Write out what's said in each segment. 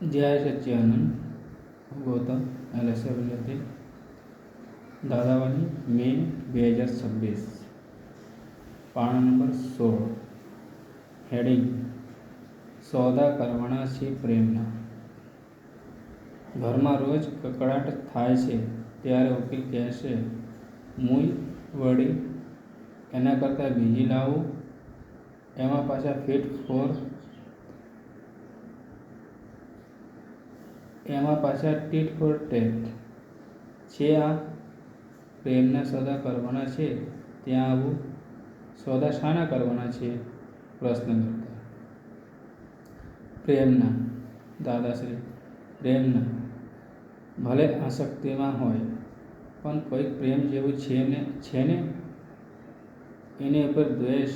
જય સચ્ચિદાનંદ. ગૌતમ એલએસએબીથી દાદાવાણી મે 2026. પાના number 16. Heading: સોદા કરવાના છે પ્રેમના. ઘરમાં રોજ કકળાટ થાય છે ત્યારે વકીલ કહેશે, મુય વળી એના કરતાં બીજી લાવું. એમાં પાછા ટીટ ફોર ટેટ છે. આ પ્રેમના સોદા કરવાના છે ત્યાં આવું. સોદા શાના કરવાના છે? પ્રશ્ન કરતા. પ્રેમના. દાદાશ્રી: પ્રેમના ભલે આસક્તિમાં હોય પણ કોઈક પ્રેમ જેવું છે ને. એની ઉપર દ્વેષ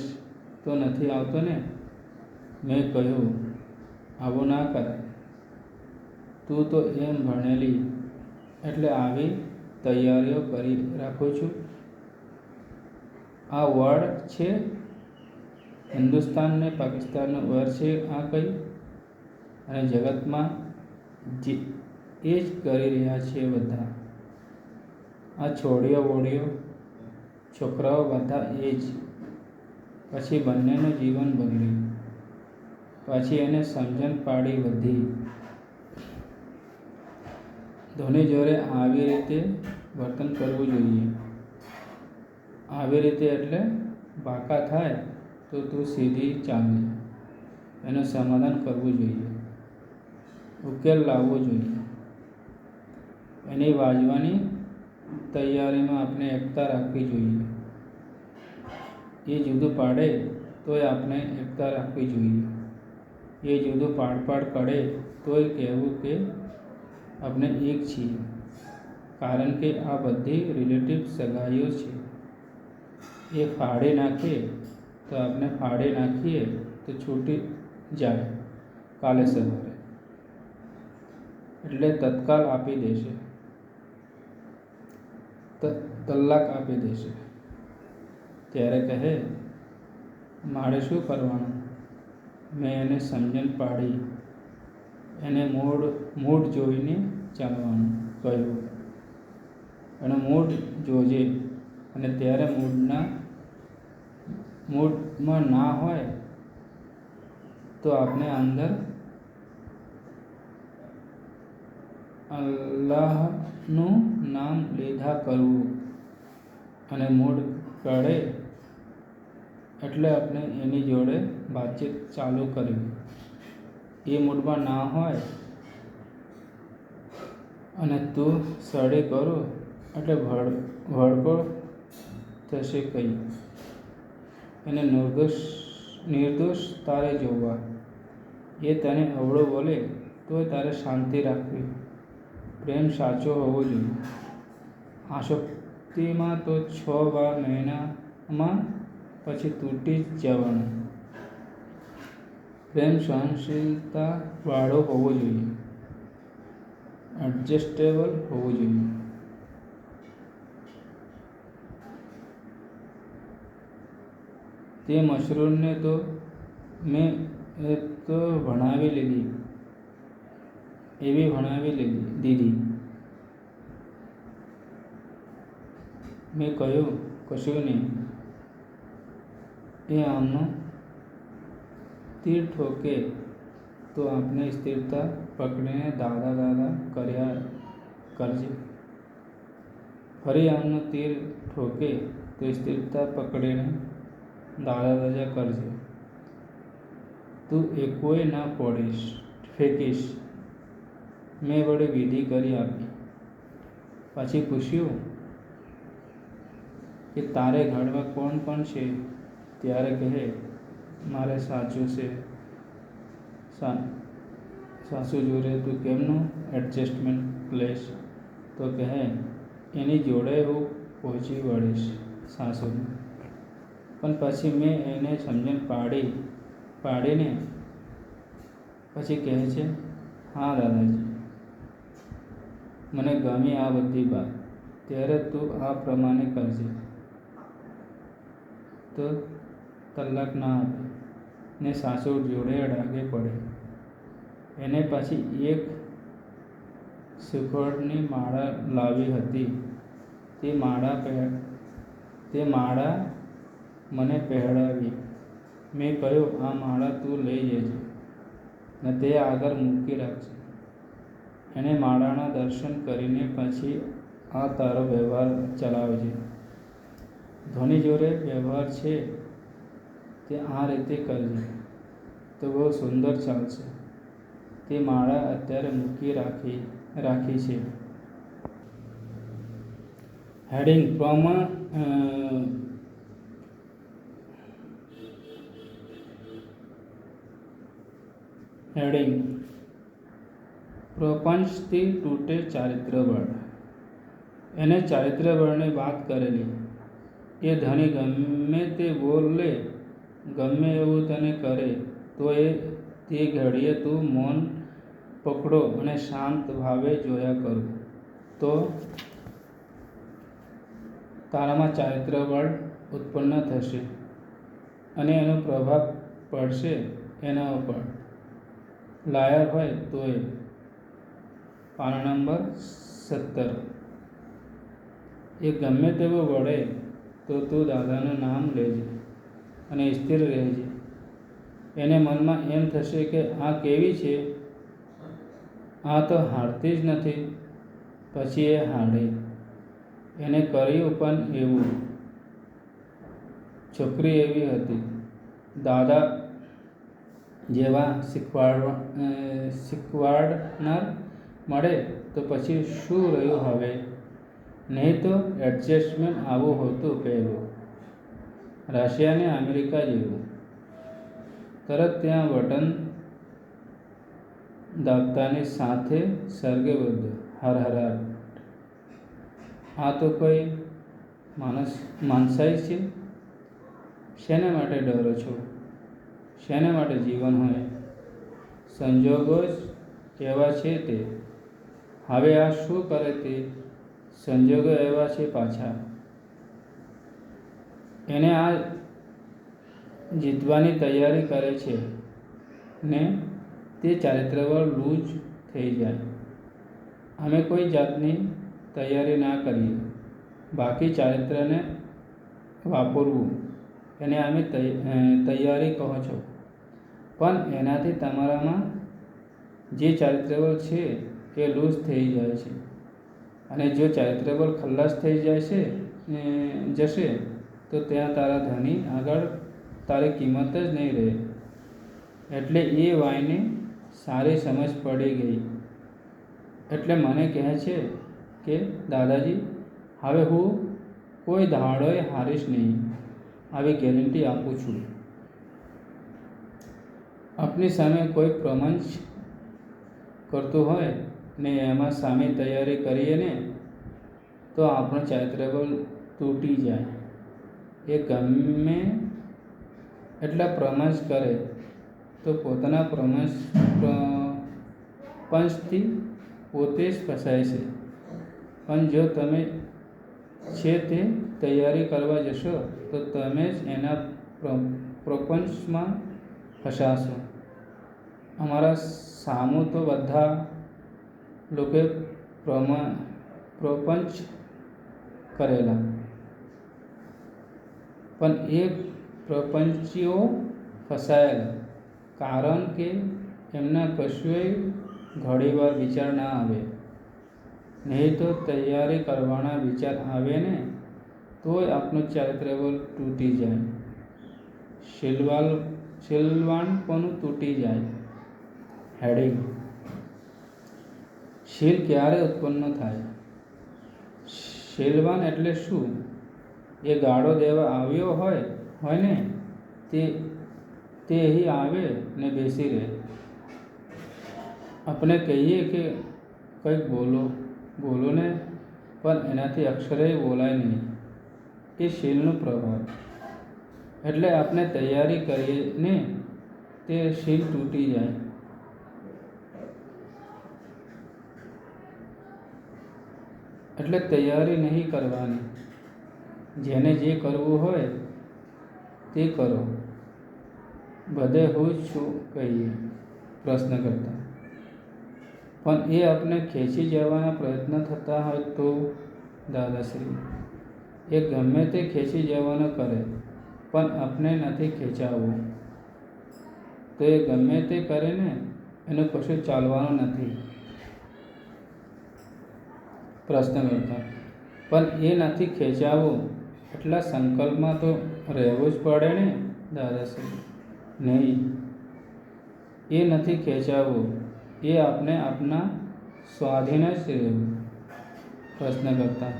તો નથી આવતો ને? મેં કહ્યું, આવું ના કરાય. તું તો એમ ભણેલી એટલે આવી તૈયારીઓ કરી રાખું છું. આ વર્ડ છે? હિન્દુસ્તાન ને પાકિસ્તાનનો વર્ડ છે આ કંઈ? અને જગતમાં એ જ કરી રહ્યા છે બધા. આ છોડીઓ બોડીઓ છોકરાઓ બધા એ જ. પછી બંનેનું જીવન બગડ્યું. પછી એને સમજણ પાડી બધી. ધોની જોડે આવી રીતે વર્તન કરવું જોઈએ. આવી રીતે એટલે બાકા થાય તો તું સીધી ચાલજે. એનું સમાધાન કરવું જોઈએ. ઉકેલ લાવવો જોઈએ. એની વાંચવાની તૈયારીમાં આપણે એકતા રાખવી જોઈએ. એ જુદું પાડે તોય આપણે એકતા રાખવી જોઈએ. એ જુદું પાડ કરે તોય કહેવું કે આપણે એક છીએ. કારણ કે આ બધી રિલેટિવ સગાઈઓ છે. એ ફાડી નાખે તો આપણે ફાડી નાખીએ તો છૂટી જાય કાલે સવારે. એટલે તત્કાલ આપી દેશે, તલાક આપી દેશે. ત્યારે કહે, મારે શું કરવાનું? મેં એને સમજણ પાડી. એને મૂડ જોઈને ચાલવાનું કહ્યું. એનો મૂડ જોજે અને ત્યારે મૂડમાં ના હોય તો આપણે અંદર અલ્લાહનું નામ લીધા કરવું. અને મૂડ કરે એટલે આપણે એની જોડે વાતચીત ચાલુ કરવી. એ મૂડમાં ના હોય અને તું સડે કરો એટલે ભડકો થશે કંઈ. એને નિર્દોષ તારે જોવા. એ તને અવળો બોલે તોય તારે શાંતિ રાખવી. પ્રેમ સાચો હોવો જોઈએ. આસક્તિમાં તો 6-12 મહિનામાં પછી તૂટી જ જવાનું. પ્રેમ સહનશીલતા વાળો હોવો જોઈએ. એડજસ્ટેબલ હોવો જોઈએ. તે મશરૂમને તો મેં ભણાવી દીધી. મેં કહ્યું, કશું નહીં. એ આમનું તીર ઠોકે તો આપણે સ્થિરતા પકડીને દાદા કર્યા કરજે. ફરી આમનું તીર ઠોકે તો સ્થિરતા પકડીને દાદા કરજે. તું એકોય ના ફેંકીશ. મેં વળી વિધિ કરી આપી. પછી પૂછ્યું કે તારે ઘરમાં કોણ છે? ત્યારે કહે, મારે સાસુ જોડે તું કેમનું એડજસ્ટમેન્ટ લઈશ? તો કહે, એની જોડે હું પહોંચી વળીશ સાસુને. પણ પછી મેં એને સમજણ પાડીને પછી કહે છે, હા દાદાજી, મને ગમી આ બધી વાત. ત્યારે તું આ પ્રમાણે કરજે તો તલાક ના આપે ને સાસુ જોડે અડાગે પડે. એને પાછી એક શ્રીફળની માળા લાવી હતી. તે માળા મને પહેરાવી. મેં કહ્યું, આ માળા તું લઈ જજે ને તે આગળ મૂકી રાખજે. એણે માળાના દર્શન કરીને પછી આ તારો વ્યવહાર ચલાવજે. ધોની જોડે વ્યવહાર છે તે આ રીતે કરજે તો બહુ સુંદર ચાલશે. તે માળા અત્યારે મૂકી રાખી છે. હેડિંગ પ્રપંચથી તૂટે ચારિત્ર્યબળ. એને ચારિત્ર્યબળની વાત કરેલી. એ ધણી ગમે તે બોલે, ગમે એવું તને કરે, તો તે ઘડીએ તું મૌન પકડો અને શાંત ભાવે જોયા કરો, તો તારામાં ચારિત્ર્યબળ ઉત્પન્ન થશે અને એનો પ્રભાવ પડશે એના ઉપર. લાયર હોય તોય. પાના નંબર 17. એ ગમે તેવો વળે તો તું દાદાનું નામ લેજે અને સ્થિર રહેજે. એને મનમાં એમ થશે કે આ કેવી છે, આ તો હારતી જ નથી. પછી એ હારે. એને કર્યું પણ એવું. છોકરી એવી હતી. દાદા જેવા શીખવાડનાર મળે તો પછી શું રહ્યું હવે? નહીં તો એડજસ્ટમેન્ટ આવું હતું પહેલું. રશિયા ને અમેરિકા જેવું. તરત ત્યાં બટન દાબતાની સાથે સર્ગે બધું હરહરાટ. આ તો કોઈ માનસાઈ છે? શેના માટે ડરો છો? શેના માટે જીવન હોય? સંજોગો જ એવા છે તે. હવે આ શું કરે તે? સંજોગો એવા છે પાછા. એને આ જીતવાની તૈયારી કરે છે ને તે ચારિત્ર્યબળ લૂઝ થઈ જાય. અમે કોઈ જાતની તૈયારી ના કરીએ. બાકી ચારિત્ર્યને વાપરવું એને અમે તૈયારી કહો છો. પણ એનાથી તમારામાં જે ચારિત્ર્યબળ છે એ લૂઝ થઈ જાય છે. અને જો ચારિત્ર્યબળ ખલ્લાસ થઈ જશે તો ત્યાં તારા ધણી આગળ તારી કિંમત જ નહીં રહે. એટલે એ વાયને સારી સમજ પડી ગઈ. એટલે મને કહે છે કે દાદાજી, હવે હું કોઈ દાડોય હારીશ નહીં, આવી ગેરંટી આપું છું. આપની સામે કોઈ પ્રપંચ કરતું હોય ને એમાં સામે તૈયારી કરીએ ને તો આપણું ચારિત્ર્યબળ તૂટી જાય. એ ગમે એટલા પ્રપંચ કરે તો પોતાના પ્રપંચથી પોતે જ ફસાય છે. પણ જો તમે છે તે તૈયારી કરવા જશો તો તમે જ એના પ્રપંચમાં ફસાશો. અમારા સામું તો બધા લોકોએ પ્રપંચ કરેલા, પણ એ પ્રપંચીઓ ફસાયેલા. કારણ કે એમના કશુંય ઘણીવાર વિચાર ના આવે. નહીં તો તૈયારી કરવાના વિચાર આવે ને તોય આપણું ચારિત્ર્યબળ તૂટી જાય. શીલવાનપણું તૂટી જાય. હેડિંગ. શીલ ક્યારે ઉત્પન્ન થાય? શીલવાન એટલે શું? એ ગાળો દેવા આવ્યો હોય ને તે અહીં આવે ને બેસી રહે. આપણે કહીએ કે કંઈક બોલો ને, પણ એનાથી અક્ષરે બોલાય નહીં. એ શીલનો પ્રભાવ. એટલે આપણે તૈયારી કરીએ ને તે શીલ તૂટી જાય. એટલે તૈયારી નહીં કરવાની. જેને જે કરવું હોય તે કરો. બધે હું જ છું કહીએ પ્રશ્ન કરતા. પણ એ આપણે ખેંચી જવાના પ્રયત્ન થતા હોય તો દાદાશ્રી એ ગમે તે ખેંચી જવાનો કરે પણ આપણે નથી ખેંચાવવું તો એ ગમે તે કરે ને એનું કશું ચાલવાનું નથી. પ્રશ્નકર્તા પણ એ નથી ખેંચાવવું એટલા સંકલ્પમાં તો રહેવું જ પડે ને દાદાશ્રી. નહીં, એ નથી ખેંચાવવું, એ આપણે આપના સ્વાધીન જ રહેવું. પ્રશ્નકર્તા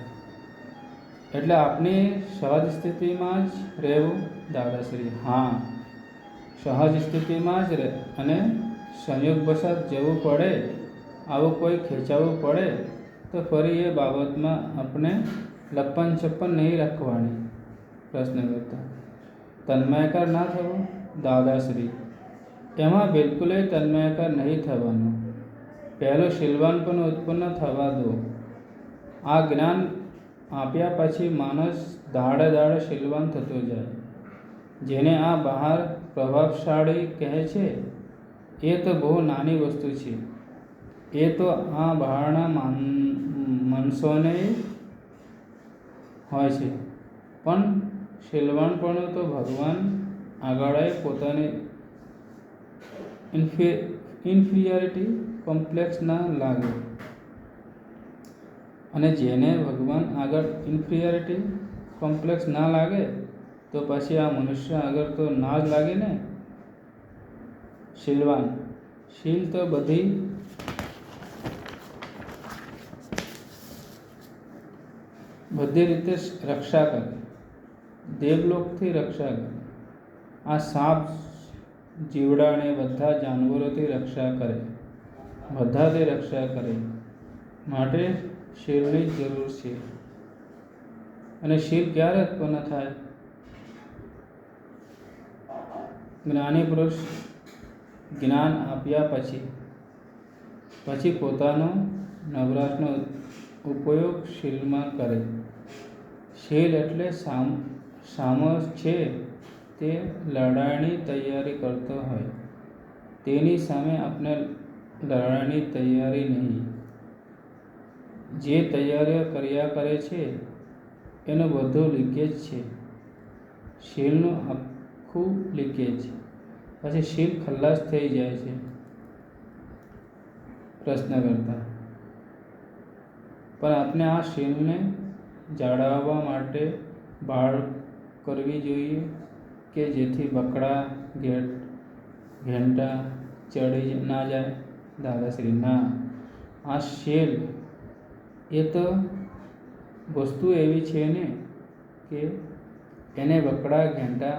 એટલે આપણી સહજ સ્થિતિમાં જ રહેવું દાદાશ્રી. હા, સહજ સ્થિતિમાં જ રહે અને સંયોગવશાત જવું પડે, આવું કોઈ ખેંચાવવું પડે તો ફરી એ બાબતમાં આપણે લપ્પન છપ્પન નહીં રાખવાની. પ્રશ્નકર્તા તન્માયકાર ના થવું દાદાશ્રી. એમાં બિલકુલ તન્માયકાર નહીં થવાનું. પહેલું શીલવાન પણ ઉત્પન્ન થવા દો. આ જ્ઞાન આપ્યા પછી માણસ દાડે દાડે શીલવાન થતો જાય. જેને આ બહાર પ્રભાવશાળી કહે છે એ તો બહુ નાની વસ્તુ છે. એ તો આ બહારના માણસોને હોય છે. પણ શીલવાનપણું તો ભગવાન આગળ પોતાની ઇન્ફિરિયરિટી કોમ્પ્લેક્સ ના લાગે. અને જેને ભગવાન આગળ ઇન્ફિરિયરિટી કોમ્પ્લેક્સ ના લાગે તો પછી આ મનુષ્ય આગળ તો ના જ લાગે ને. શીલવાન શીલ તો બધી રીતે રક્ષા કરે, દેવલોકથી રક્ષા કરે. આ સાપ જીવડાને બધા જાનવરોથી રક્ષા કરે, બધાથી રક્ષા કરે. માટે શીલની જરૂર છે. અને શીલ ક્યારે ઉત્પન્ન થાય? જ્ઞાની પુરુષ જ્ઞાન આપ્યા પછી પોતાનો નવરાશનો ઉપયોગ શીલમાં કરે. શીલ એટલે સામો છે તે લડાઈની તૈયારી કરતો હોય, તેની સામે આપણે લડાઈની તૈયારી નહીં. જે તૈયારીઓ કર્યા કરે છે એનું બધું લીકેજ છે. શીલનું આખું લીકેજ, પછી શીલ ખલ્લાસ થઈ જાય છે. પ્રશ્નકર્તા પણ આપણે આ શીલને જાળવવા માટે ભાળ કરવી જોઈએ કે જેથી બકડા ઘેંટા ચડી ના જાય. દાદાશ્રી ના, આ શીલ એ તો વસ્તુ એવી છે ને કે એને બકડા ઘેંટા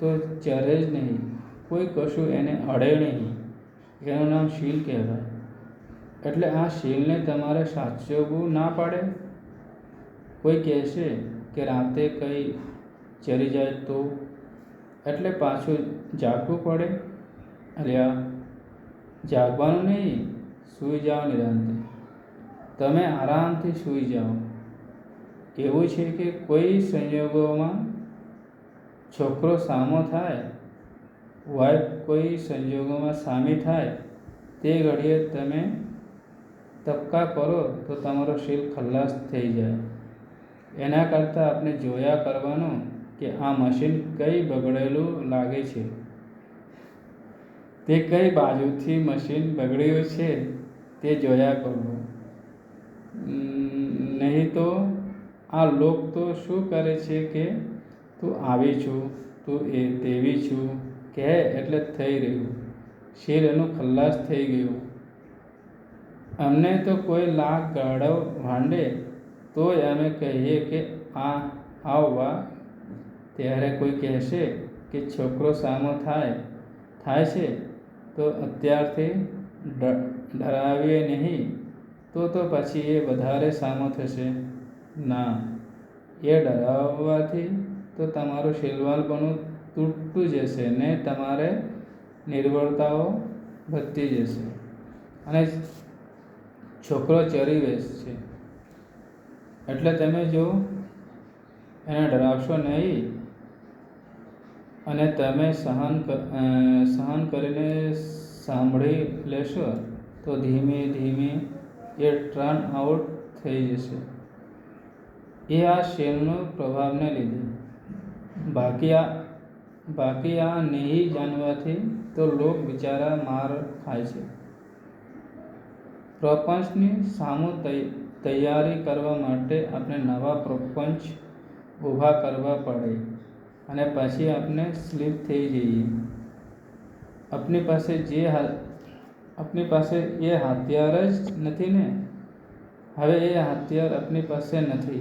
તો ચરે જ નહીં, કોઈ કશું એને અડે નહીં. એનું નામ શીલ કહેવાય. એટલે આ શીલને તમારે સાચવવું ના પડે. કોઈ કહેશે કે રાતે કંઈ ચરી જાય તો, એટલે પાછું જાગવું પડે. અલ્યા, જાગવાનું નહીં, સૂઈ જાઓ નિરાંતે. તમે આરામથી સૂઈ જાઓ. એવું છે કે કોઈ સંજોગોમાં છોકરો સામો થાય, વાઈફ કોઈ સંજોગોમાં સામી થાય, તે ઘડીએ તમે તબકા કરો તો તમારો શીલ ખલ્લાસ થઈ જાય. એના કરતાં આપણે જોયા કરવાનું કે આ મશીન કઈ બગડેલું લાગે છે, તે કઈ બાજુથી મશીન બગડ્યું છે તે જોયા કરવું. નહીં તો આ લોક તો શું કરે છે કે તું આવી છું, તું એ તેવી છું કહે એટલે થઈ રહ્યું. શીલ એનું ખલ્લાસ થઈ ગયું. અમને તો કોઈ લાખ ગાળો ભાંડે તોય અમે કહીએ કે આવવા. ત્યારે કોઈ કહેશે કે છોકરો સામો થાય છે તો અત્યારથી ડરાવીએ નહીં, તો પછી એ વધારે સામો થશે. ના, એ ડરાવવાથી તો તમારું શીલવાનપણું તૂટતું જશે ને તમારે નિર્બળતાઓ વધતી જશે અને છોકરો ચરી બેસશે. એટલે તમે જો એને ડરાવશો નહીં અને તમે સહન કરીને સાંભળી લેશો તો તો ધીમે ધીમે એ ટર્ન આઉટ થઈ જશે. એ આ શેલનો પ્રભાવને લીધે. બાકી આ નહીં જાણવાથી તો લોક બિચારા માર ખાય છે. પ્રપંચની સામુ તૈયારી કરવા માટે આપણે નવા પ્રપંચ ઊભા કરવા પડે અને પછી આપણે સ્લીપ થઈ જઈએ. આપણી પાસે એ હથિયાર જ નથી ને. હવે એ હથિયાર આપણી પાસે નથી.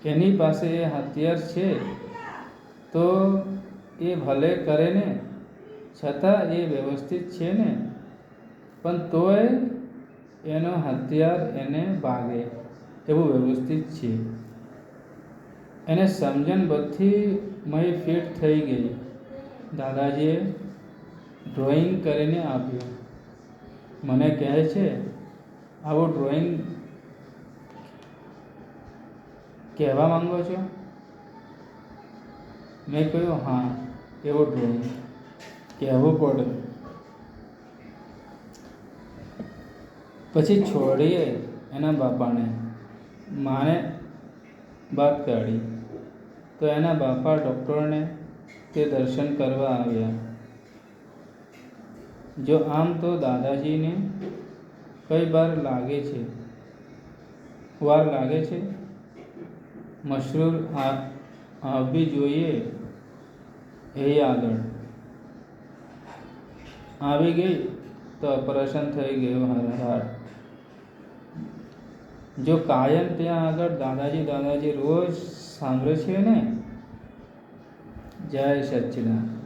એની પાસે એ હથિયાર છે તો એ ભલે કરે ને, છતાં એ વ્યવસ્થિત છે ને. પણ તોય એનો હથિયાર એને ભાગે એવું વ્યવસ્થિત છે. એને સમજણ બધી મય ફિટ થઈ ગઈ. દાદાજીએ ડ્રોઈંગ કરીને આપ્યું. મને કહે છે, આવું ડ્રોઈંગ કહેવા માંગો છો? મેં કહ્યું, હા, એવું ડ્રોઈંગ કહેવું પડે. પછી છોડીએ એના બાપાને. માને વાત કાઢી તો એના બાપા ડૉક્ટરને તે દર્શન કરવા આવ્યા. જો આમ તો દાદાજીને કઈ વાર લાગે છે મશરૂર આવવી જોઈએ. એ આગળ આવી ગઈ તો ઓપરેશન થઈ ગયું. હાર્ટ. જો કાયમ ત્યાં આગળ દાદાજી રોજ સાંભળે છે ને. જય સચ્ચિદાનંદ.